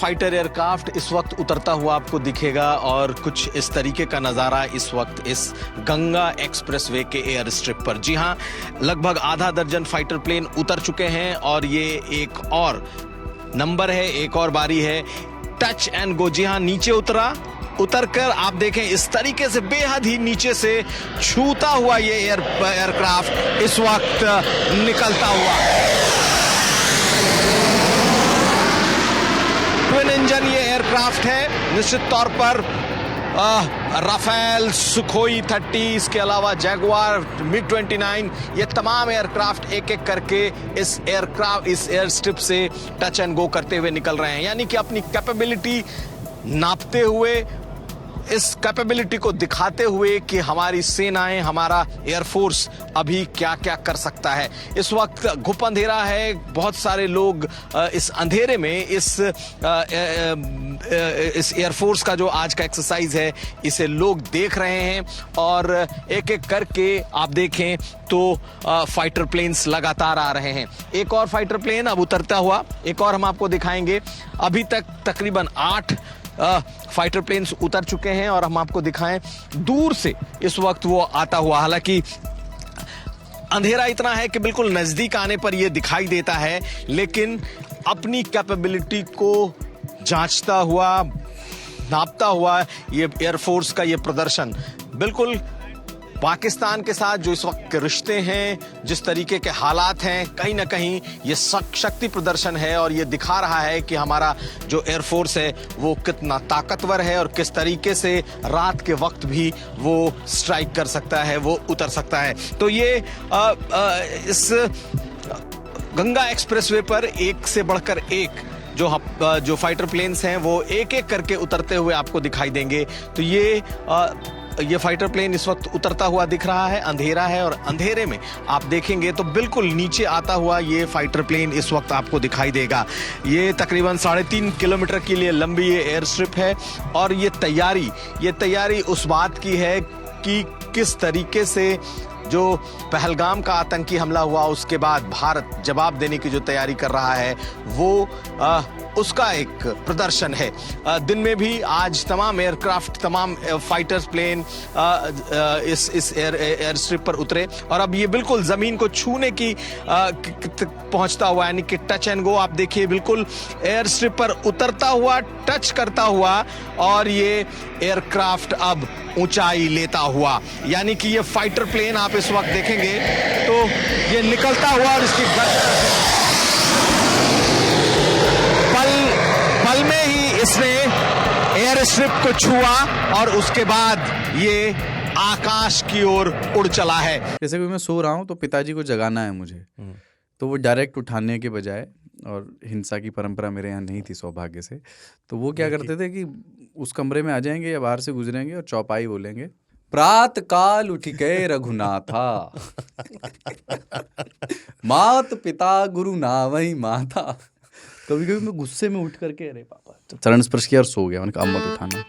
Fighter aircraft इस वक्त उतरता हुआ आपको दिखेगा और कुछ इस तरीके का नज़ारा इस वक्त इस गंगा एक्सप्रेसवे के एयर स्ट्रिप पर। जी हाँ, लगभग आधा दर्जन फाइटर प्लेन उतर चुके हैं और ये एक और नंबर है, एक और बारी है टच एंड गो। जी हाँ, नीचे उतरकर आप देखें इस तरीके से बेहद ही नीचे से छूता हुआ ये एयरक्राफ्ट इस वक्त निकलता हुआ। ट्विन इंजन ये एयरक्राफ्ट है, निश्चित तौर पर राफेल, सुखोई 30, इसके अलावा जैगुआर, मिग 29, ये तमाम एयरक्राफ्ट एक एक करके इस एयर स्ट्रिप से टच एंड गो करते हुए निकल रहे हैं। यानी कि अपनी कैपेबिलिटी नापते हुए, इस कैपेबिलिटी को दिखाते हुए कि हमारी सेनाएं, हमारा एयरफोर्स अभी क्या क्या कर सकता है। इस वक्त घुप अंधेरा है, बहुत सारे लोग इस अंधेरे में इस एयरफोर्स का जो आज का एक्सरसाइज है इसे लोग देख रहे हैं और एक एक करके आप देखें तो फाइटर प्लेन्स लगातार आ रहे हैं। एक और फाइटर प्लेन अब उतरता हुआ, एक और हम आपको दिखाएंगे। अभी तक तकरीबन 8 फाइटर प्लेन्स उतर चुके हैं और हम आपको दिखाएं दूर से इस वक्त वो आता हुआ। हालांकि अंधेरा इतना है कि बिल्कुल नजदीक आने पर यह दिखाई देता है, लेकिन अपनी कैपेबिलिटी को जांचता हुआ, नापता हुआ ये एयरफोर्स का ये प्रदर्शन बिल्कुल पाकिस्तान के साथ जो इस वक्त के रिश्ते हैं, जिस तरीके के हालात हैं, कहीं ना कहीं ये शक्ति प्रदर्शन है और ये दिखा रहा है कि हमारा जो एयरफोर्स है वो कितना ताकतवर है और किस तरीके से रात के वक्त भी वो स्ट्राइक कर सकता है, वो उतर सकता है। तो ये इस गंगा एक्सप्रेसवे पर एक से बढ़कर एक जो फाइटर प्लेन्स हैं वो एक एक करके उतरते हुए आपको दिखाई देंगे। तो ये फाइटर प्लेन इस वक्त उतरता हुआ दिख रहा है, अंधेरा है और अंधेरे में आप देखेंगे तो बिल्कुल नीचे आता हुआ ये फाइटर प्लेन इस वक्त आपको दिखाई देगा। ये तकरीबन 3.5 किलोमीटर के लिए लंबी ये एयर स्ट्रिप है और ये तैयारी उस बात की है कि किस तरीके से जो पहलगाम का आतंकी हमला हुआ उसके बाद भारत जवाब देने की जो तैयारी कर रहा है वो उसका एक प्रदर्शन है। दिन में भी आज तमाम एयरक्राफ्ट, तमाम फाइटर्स प्लेन इस एयर स्ट्रिप पर उतरे और अब ये बिल्कुल जमीन को छूने की पहुंचता हुआ, यानी कि टच एंड गो। आप देखिए बिल्कुल एयर स्ट्रिप पर उतरता हुआ, टच करता हुआ और ये एयरक्राफ्ट अब ऊंचाई लेता हुआ, यानी कि ये फाइटर प्लेन आप इस वक्त देखेंगे तो ये निकलता हुआ और इसकी पल में ही इसने एयर स्ट्रिप को छुआ और उसके बाद ये आकाश की ओर उड़ चला है। जैसे कि मैं सो रहा हूँ तो पिताजी को जगाना है मुझे, तो वो डायरेक्ट उठाने के बजाय, और हिंसा की परंपरा मेरे यहाँ नहीं थी सौभाग्य से, तो वो क्या करते थे कि उस कमरे में आ जाएंगे या बाहर से गुजरेंगे और चौपाई बोलेंगे, प्रात काल उठ गए रघुनाथा मात पिता गुरु नावई माता। कभी कभी मैं गुस्से में उठ करके अरे पापा, तो चरण स्पर्श किया और सो गया। मैंने कहा अब मत उठाना।